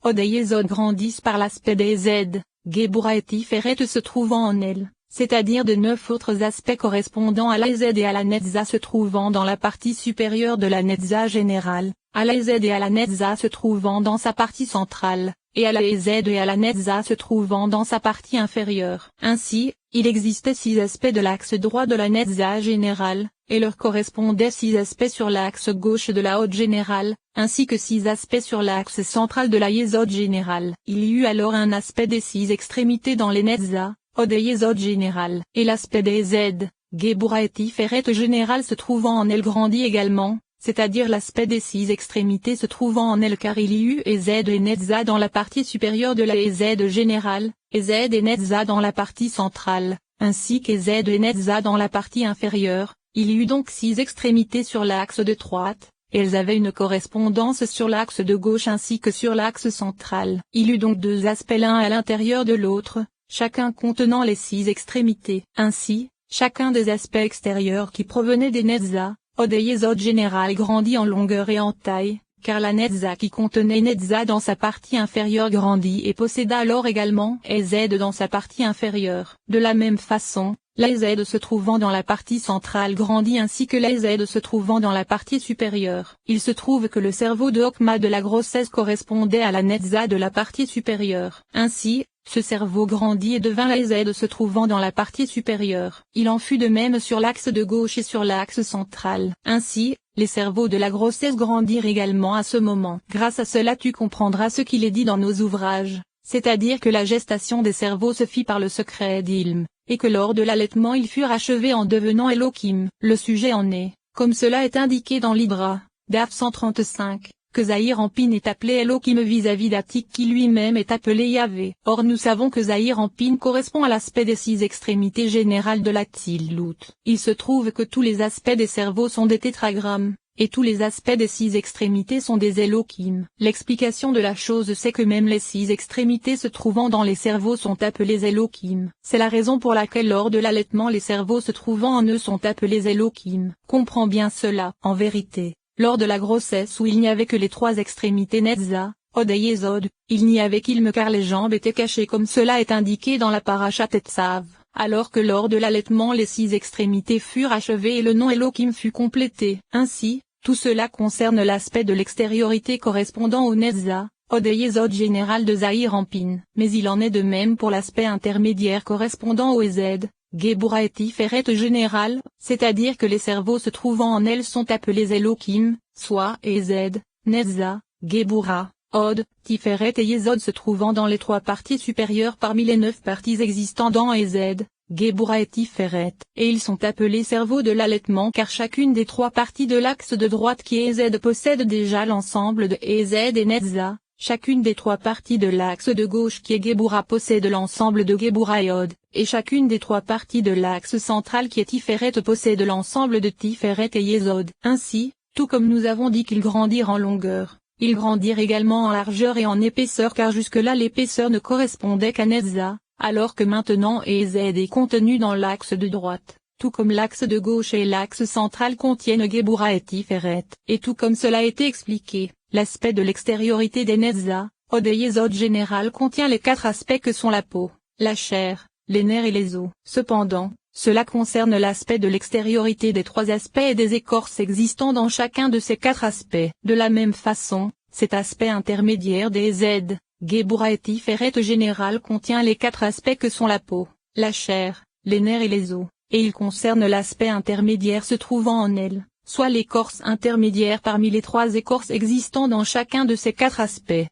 Od et Yesod grandissent par l'aspect des Z, Gebura et Tiferet se trouvant en elle, c'est-à-dire de 9 autres aspects correspondant à la Z et à la Netza se trouvant dans la partie supérieure de la Netza générale, à la Z et à la Netza se trouvant dans sa partie centrale, et à la Z et à la Netza se trouvant dans sa partie inférieure. Ainsi, il existait 6 aspects de l'axe droit de la Netza générale, et leur correspondaient 6 aspects sur l'axe gauche de la Hod générale, ainsi que 6 aspects sur l'axe central de la Yesod générale. Il y eut alors un aspect des 6 extrémités dans les Netza, Od et Yesod générale. Et l'aspect des Z, Gebura et Tiferet générale se trouvant en elle grandit également, c'est-à-dire l'aspect des 6 extrémités se trouvant en elle car il y eut et Z et Netza dans la partie supérieure de la Z générale, et Z et Netza dans la partie centrale, ainsi que Z et Netza dans la partie inférieure. Il y eut donc 6 extrémités sur l'axe de droite, et elles avaient une correspondance sur l'axe de gauche ainsi que sur l'axe central. Il y eut donc 2 aspects l'un à l'intérieur de l'autre, chacun contenant les 6 extrémités. Ainsi, chacun des aspects extérieurs qui provenaient des Netza, Od et Yesod général grandit en longueur et en taille, car la Netza qui contenait Netza dans sa partie inférieure grandit et posséda alors également Z dans sa partie inférieure. De la même façon, la Z se trouvant dans la partie centrale grandit ainsi que la Z se trouvant dans la partie supérieure. Il se trouve que le cerveau de Okma de la grossesse correspondait à la Netza de la partie supérieure. Ainsi, ce cerveau grandit et devint la Z se trouvant dans la partie supérieure. Il en fut de même sur l'axe de gauche et sur l'axe central. Ainsi, les cerveaux de la grossesse grandirent également à ce moment. Grâce à cela tu comprendras ce qu'il est dit dans nos ouvrages, c'est-à-dire que la gestation des cerveaux se fit par le secret d'Ilm, et que lors de l'allaitement ils furent achevés en devenant Elohim. Le sujet en est, comme cela est indiqué dans l'Hydra, Daf 135. Que Zahir Ampin est appelé Elohim vis-à-vis d'Atik qui lui-même est appelé Yahvé. Or nous savons que Zahir Ampin correspond à l'aspect des 6 extrémités générales de la Tzilut. Il se trouve que tous les aspects des cerveaux sont des tétragrammes, et tous les aspects des 6 extrémités sont des Elohim. L'explication de la chose c'est que même les 6 extrémités se trouvant dans les cerveaux sont appelés Elohim. C'est la raison pour laquelle lors de l'allaitement les cerveaux se trouvant en eux sont appelés Elohim. Comprends bien cela. En vérité, lors de la grossesse où il n'y avait que les 3 extrémités Netza, Od et Yesod, il n'y avait qu'Ilm car les jambes étaient cachées comme cela est indiqué dans la Parashat Tetzav, alors que lors de l'allaitement les 6 extrémités furent achevées et le nom Elohim fut complété. Ainsi, tout cela concerne l'aspect de l'extériorité correspondant au Netza, Od et Yesod général de Zahir Ampin. Mais il en est de même pour l'aspect intermédiaire correspondant au Z, Gebura et Tiferet général, c'est-à-dire que les cerveaux se trouvant en elles sont appelés Elohim, soit Ez, Netza, Gebura, Od, Tiferet et Yesod se trouvant dans les 3 parties supérieures parmi les 9 parties existant dans Ez, Gebura et Tiferet. Et ils sont appelés cerveaux de l'allaitement car chacune des 3 parties de l'axe de droite qui est Ez possède déjà l'ensemble de Ez et Netza. Chacune des 3 parties de l'axe de gauche qui est Gebura possède l'ensemble de Gebura et Od, et chacune des 3 parties de l'axe central qui est Tiferet possède l'ensemble de Tiferet et Yesod. Ainsi, tout comme nous avons dit qu'ils grandirent en longueur, ils grandirent également en largeur et en épaisseur car jusque-là l'épaisseur ne correspondait qu'à Netza, alors que maintenant Ez est contenu dans l'axe de droite, tout comme l'axe de gauche et l'axe central contiennent Gebura et Tiferet. Et tout comme cela a été expliqué, l'aspect de l'extériorité des Netza, Od et Yesod général contient les 4 aspects que sont la peau, la chair, les nerfs et les os. Cependant, cela concerne l'aspect de l'extériorité des 3 aspects et des écorces existant dans chacun de ces 4 aspects. De la même façon, cet aspect intermédiaire des Z, Gebura et Tiferet général contient les 4 aspects que sont la peau, la chair, les nerfs et les os, et il concerne l'aspect intermédiaire se trouvant en elle, soit l'écorce intermédiaire parmi les 3 écorces existant dans chacun de ces 4 aspects.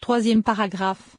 Troisième paragraphe.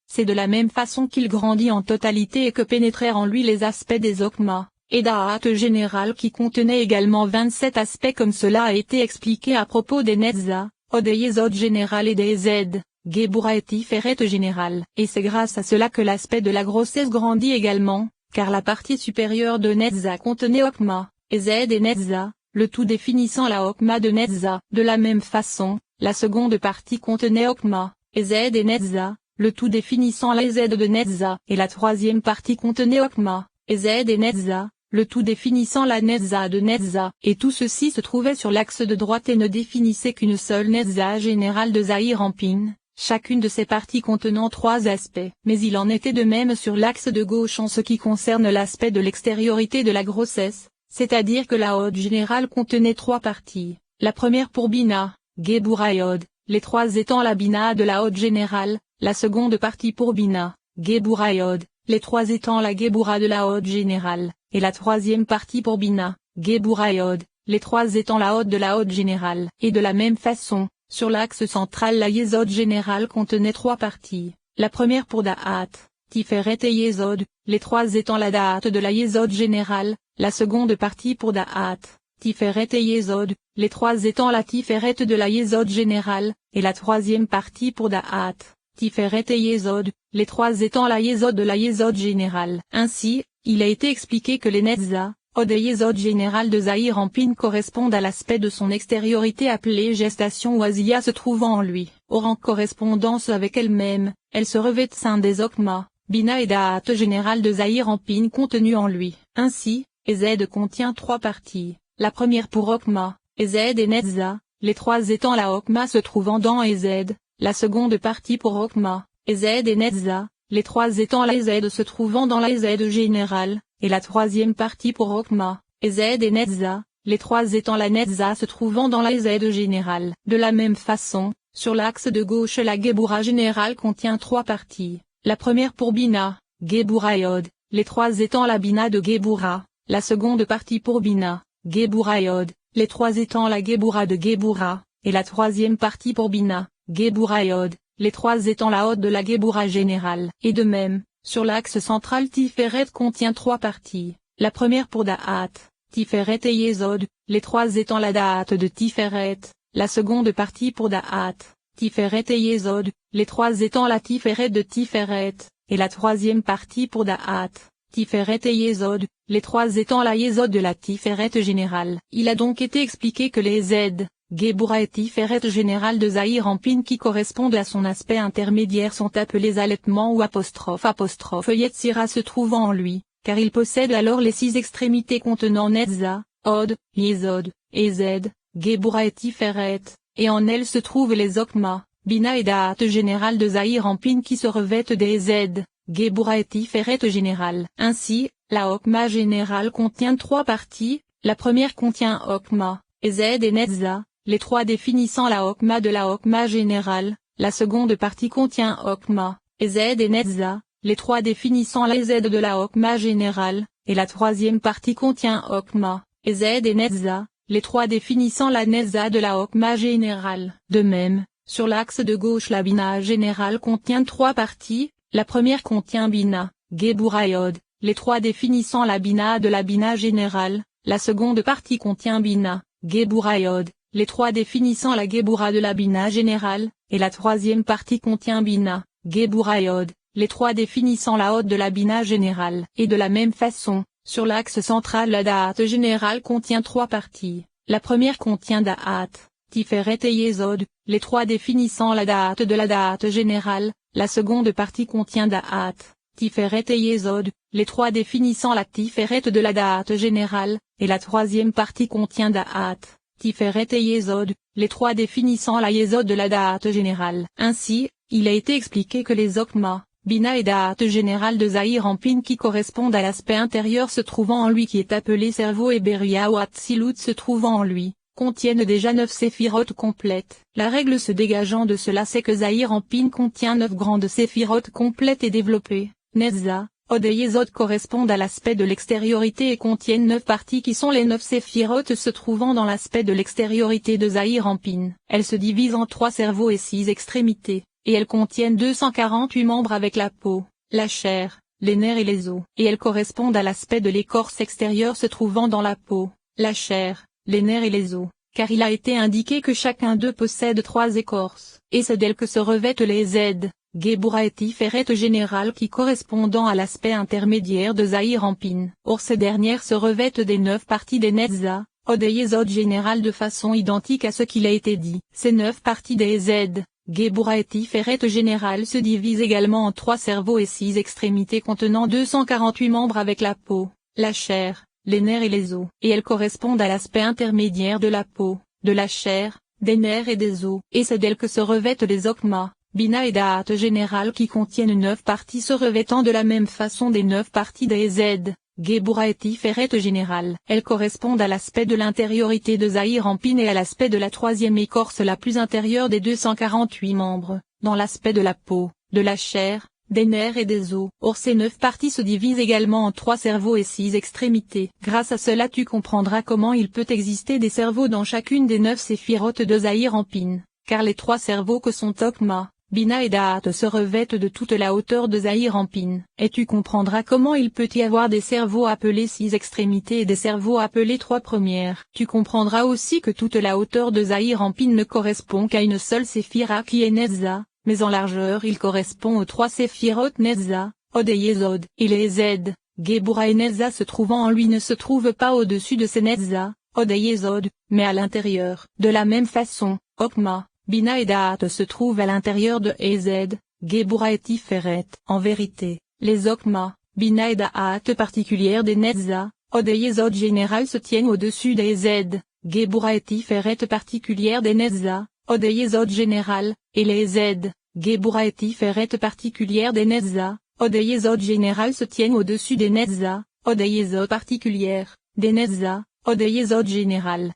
C'est de la même façon qu'il grandit en totalité et que pénétrèrent en lui les aspects des Okma, et Da'at général qui contenait également 27 aspects comme cela a été expliqué à propos des Netza, Od et Yesod général et des Z, Gebura et Tiferet général. Et c'est grâce à cela que l'aspect de la grossesse grandit également, car la partie supérieure de Netza contenait Okma, et Z et Netza, le tout définissant la Okma de Netza. De la même façon, la seconde partie contenait Okma, et Z et Netza, le tout définissant la Z de Netza. Et la troisième partie contenait Okma, et Z et Netza, le tout définissant la netza de netza, et tout ceci se trouvait sur l'axe de droite et ne définissait qu'une seule netza générale de Zahir-Anpin, chacune de ces parties contenant 3 aspects. Mais il en était de même sur l'axe de gauche en ce qui concerne l'aspect de l'extériorité de la grossesse, c'est-à-dire que la Hod générale contenait 3 parties, la première pour Bina, Gebura et Hod, les 3 étant la Bina de la Hod générale, la seconde partie pour Bina, Gebura et Hod, les 3 étant la Gebura de la Hod générale, et la troisième partie pour Bina, Gebura et Hod, les 3 étant la Hod de la Hod générale. Et de la même façon, sur l'axe central la Yesod générale contenait 3 parties, la première pour Da'at, Tiferet et Yesod, les 3 étant la Da'at de la Yesod générale, la seconde partie pour Da'at, Tiferet et Yesod, les 3 étant la Tiferet de la Yesod générale, et la troisième partie pour Da'at, Tiferet et Yesod, les 3 étant la Yesod de la Yesod générale. Ainsi, il a été expliqué que les Netza, Hod et Yesod générale de Zahir-Anpin correspondent à l'aspect de son extériorité appelée gestation ou Asiya se trouvant en lui. Or en correspondance avec elle-même, elle se revêt de sein des Okma, Bina et Da'at générale de Zahir-Anpin contenu en lui. Ainsi, Ezed contient 3 parties, la première pour Okma, Ezed et Netza, les 3 étant la Okma se trouvant dans Ezed, la seconde partie pour Okma, Ezed et Netza, les 3 étant la Ezed se trouvant dans la Ezed générale, et la troisième partie pour Okma, Ezed et Netza, les 3 étant la Netza se trouvant dans la Ezed générale. De la même façon, sur l'axe de gauche la Gebura générale contient 3 parties, la première pour Bina, Gebura et Hod, les 3 étant la Bina de Gebura, la seconde partie pour Bina, Gebura et Hod, les 3 étant la Gebura de Gebura, et la troisième partie pour Bina, Gebura et Hod, les 3 étant la Hod de la Gebura générale. Et de même, sur l'axe central Tiferet contient 3 parties, la première pour Da'at, Tiferet et Yesod, les 3 étant la Da'at de Tiferet, la seconde partie pour Da'at, Tiferet et Yesod, les 3 étant la Tiferet de Tiferet, et la troisième partie pour Da'at, Tiferet et Yesod, les 3 étant la Yesod de la Tiferet générale. Il a donc été expliqué que les Z, Gebura et Tiferet générale de Zahir-Anpin qui correspondent à son aspect intermédiaire sont appelés allaitements ou apostrophe Yetzira se trouvant en lui, car il possède alors les 6 extrémités contenant Netza, Hod, Yesod, Ezed, Gebura et Tiferet, et en elles se trouvent les Okma, Bina et Da'at générale de Zahir-Anpin qui se revêtent des Z, Gebura et Tiferet générale. Ainsi, la Okma générale contient 3 parties, la première contient Okma, Ezed et Netza, les 3 définissant la Okma de la Okma générale, la seconde partie contient Okma, Ezed et Netza, les 3 définissant la Ezed de la Okma générale, et la troisième partie contient Okma, Ezed et Netza, les 3 définissant la Netza de la Okma générale. De même, sur l'axe de gauche la Bina générale contient 3 parties, la première contient Bina, Gebura et Hod, les 3 définissant la Bina de la Bina générale, la seconde partie contient Bina, Gebura et Hod, les 3 définissant la Gebura de la Bina générale, et la troisième partie contient Bina, Gebura et Hod, les 3 définissant la Hod de la Bina générale. Et de la même façon, sur l'axe central la Da'at générale contient 3 parties, la première contient Da'at, Tiferet et Yesod, les 3 définissant la Da'at de la Da'at générale, la seconde partie contient Da'at, Tiferet et Yesod, les 3 définissant la Tiferet de la Da'at générale, et la troisième partie contient Da'at, Tiferet et Yesod, les 3 définissant la Yesod de la Da'at générale. Ainsi, il a été expliqué que les Okma, Bina et Da'at générale de Zahir-Anpin qui correspondent à l'aspect intérieur se trouvant en lui qui est appelé cerveau et Beria ou Atsilut se trouvant en lui, contiennent déjà 9 séphirotes complètes. La règle se dégageant de cela c'est que Zahir-Anpin contient 9 grandes séphirotes complètes et développées. Netza, Hod et Yesod correspondent à l'aspect de l'extériorité et contiennent 9 parties qui sont les 9 séphirotes se trouvant dans l'aspect de l'extériorité de Zahir-Anpin. Elles se divisent en 3 cerveaux et 6 extrémités, et elles contiennent 248 membres avec la peau, la chair, les nerfs et les os. Et elles correspondent à l'aspect de l'écorce extérieure se trouvant dans la peau, la chair, les nerfs et les os, car il a été indiqué que chacun d'eux possède 3 écorces. Et c'est d'elles que se revêtent les Z, Gebura et Tiferet générale qui correspondant à l'aspect intermédiaire de Zahir-Anpin. Or ces dernières se revêtent des 9 parties des Netza, Hod et Yesod générale de façon identique à ce qu'il a été dit. Ces 9 parties des Z, Gebura et Tiferet générale se divisent également en 3 cerveaux et 6 extrémités contenant 248 membres avec la peau, la chair, les nerfs et les os. Et elles correspondent à l'aspect intermédiaire de la peau, de la chair, des nerfs et des os. Et c'est d'elles que se revêtent les okma, bina et da'at générales qui contiennent 9 parties se revêtant de la même façon des 9 parties des Z. Gebura et Tiferet générale. Elles correspondent à l'aspect de l'intériorité de Zahir Ampin et à l'aspect de la troisième écorce la plus intérieure des 248 membres, dans l'aspect de la peau, de la chair, des nerfs et des os. Or ces 9 parties se divisent également en 3 cerveaux et 6 extrémités. Grâce à cela tu comprendras comment il peut exister des cerveaux dans chacune des 9 séphirotes de Zahir Ampin, car les 3 cerveaux que sont Okma, Bina et Da'at se revêtent de toute la hauteur de Zahir Ampin. Et tu comprendras comment il peut y avoir des cerveaux appelés 6 extrémités et des cerveaux appelés 3 premières. Tu comprendras aussi que toute la hauteur de Zahir Ampin ne correspond qu'à une seule séphira qui est Netza, mais en largeur il correspond aux 3 séphirotes Netza, Od et Yesod. Et les Z, Gebura et Netza se trouvant en lui ne se trouvent pas au-dessus de ces Netza, Od et Yesod, mais à l'intérieur. De la même façon, Okma, Bina et Da'at se trouvent à l'intérieur de Ez, Gebura et Tiferet. En vérité, les Okma, Bina et Da'at particulières des Netza, Od et Yesod générales se tiennent au-dessus des Z, Gebura et Tiferet particulières des Netza, Od et Yesod générales, et les Z, Gebura et Tiferet particulières des Netza, Od et Yesod générales se tiennent au-dessus des Netza, Od et Yesod particulières, des Netza, Od et Yesod générales.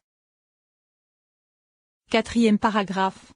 Quatrième paragraphe.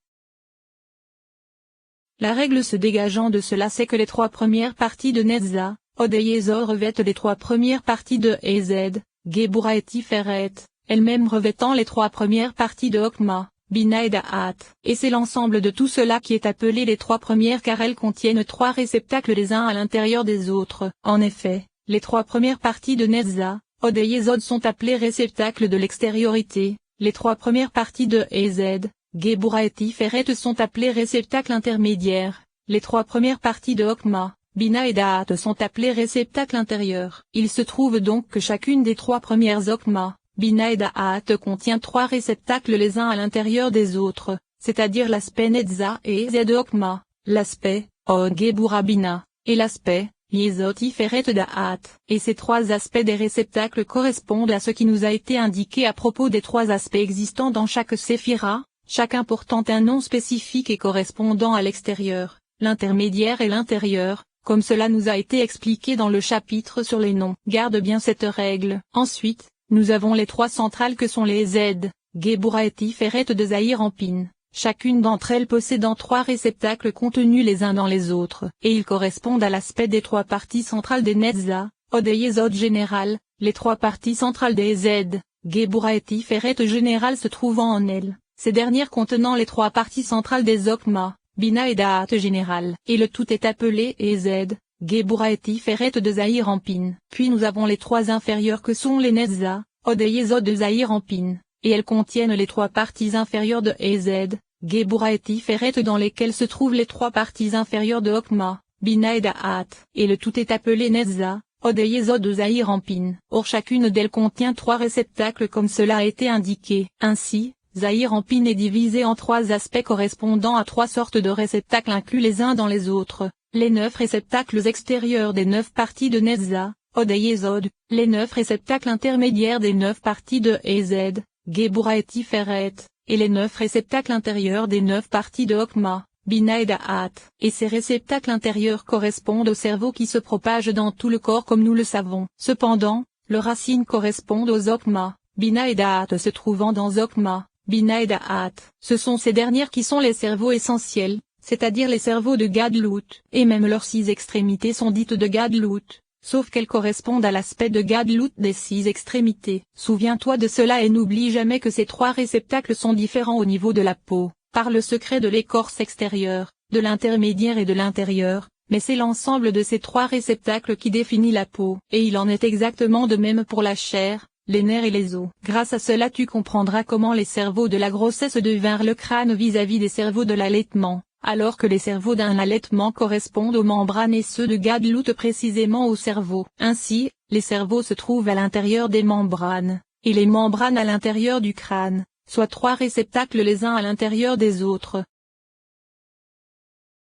La règle se dégageant de cela c'est que les 3 premières parties de Netza, Od et Yesod revêtent les 3 premières parties de Ez, Gebura et Tiferet, elles-mêmes revêtant les 3 premières parties de Okma, Bina et Da'at. Et c'est l'ensemble de tout cela qui est appelé les 3 premières car elles contiennent 3 réceptacles les uns à l'intérieur des autres. En effet, les 3 premières parties de Netza, Od et Yesod sont appelées réceptacles de l'extériorité. Les 3 premières parties de Ez, Gebura et Tiferet sont appelées réceptacles intermédiaires, les 3 premières parties de Okma, Bina et Da'at sont appelées réceptacles intérieurs. Il se trouve donc que chacune des 3 premières Okma, Bina et Da'at contient 3 réceptacles les uns à l'intérieur des autres, c'est-à-dire l'aspect Netza et Ez Okma, l'aspect Od Gebura Bina, et l'aspect Yesod Tiferet Da'at. Et ces 3 aspects des réceptacles correspondent à ce qui nous a été indiqué à propos des 3 aspects existants dans chaque séphira, chacun portant un nom spécifique et correspondant à l'extérieur, l'intermédiaire et l'intérieur, comme cela nous a été expliqué dans le chapitre sur les noms. Garde bien cette règle. Ensuite, nous avons les 3 centrales que sont les Z, Gebura et Tiferet de Zahir Ampin. Chacune d'entre elles possédant 3 réceptacles contenus les uns dans les autres, et ils correspondent à l'aspect des 3 parties centrales des Netza, Od et Yesod générales, les 3 parties centrales des Z, Gebura et Tiferet générales se trouvant en elles, ces dernières contenant les 3 parties centrales des Okma, Bina et Da'at générales. Et le tout est appelé Ez, Gebura et Tiferet de Zahir Ampin. Puis nous avons les 3 inférieures que sont les Netza, Od et Yesod de Zahir Ampin. Et elles contiennent les 3 parties inférieures de Ez, Gebura et Tiferet dans lesquelles se trouvent les 3 parties inférieures de Okma, Bina et Da'at. Et le tout est appelé Netza, Od et Yesod de Zahir Ampin. Or chacune d'elles contient 3 réceptacles comme cela a été indiqué. Ainsi, Zahir Ampin est divisé en 3 aspects correspondant à 3 sortes de réceptacles inclus les uns dans les autres. Les 9 réceptacles extérieurs des 9 parties de Netza, Od et Yesod, les 9 réceptacles intermédiaires des 9 parties de Ez, Gebura et Tiferet, et les 9 réceptacles intérieurs des 9 parties de Okma, Bina et Da'at. Et ces réceptacles intérieurs correspondent au cerveau qui se propage dans tout le corps comme nous le savons. Cependant, leurs racines correspondent aux Okma, Bina et Da'at se trouvant dans Okma, Bina et Da'at. Ce sont ces dernières qui sont les cerveaux essentiels, c'est-à-dire les cerveaux de Gadlut, et même leurs 6 extrémités sont dites de Gadlut. Sauf qu'elles correspondent à l'aspect de Gadlut des 6 extrémités. Souviens-toi de cela et n'oublie jamais que ces 3 réceptacles sont différents au niveau de la peau, par le secret de l'écorce extérieure, de l'intermédiaire et de l'intérieur, mais c'est l'ensemble de ces 3 réceptacles qui définit la peau. Et il en est exactement de même pour la chair, les nerfs et les os. Grâce à cela tu comprendras comment les cerveaux de la grossesse devinrent le crâne vis-à-vis des cerveaux de l'allaitement. Alors que les cerveaux d'un allaitement correspondent aux membranes et ceux de Gadlut précisément au cerveau. Ainsi, les cerveaux se trouvent à l'intérieur des membranes, et les membranes à l'intérieur du crâne, soit 3 réceptacles les uns à l'intérieur des autres.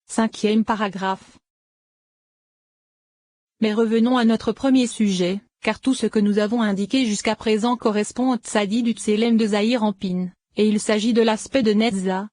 Cinquième paragraphe. Mais revenons à notre premier sujet, car tout ce que nous avons indiqué jusqu'à présent correspond au Tzadi du Tselem de Zahir Anpin, et il s'agit de l'aspect de Netza,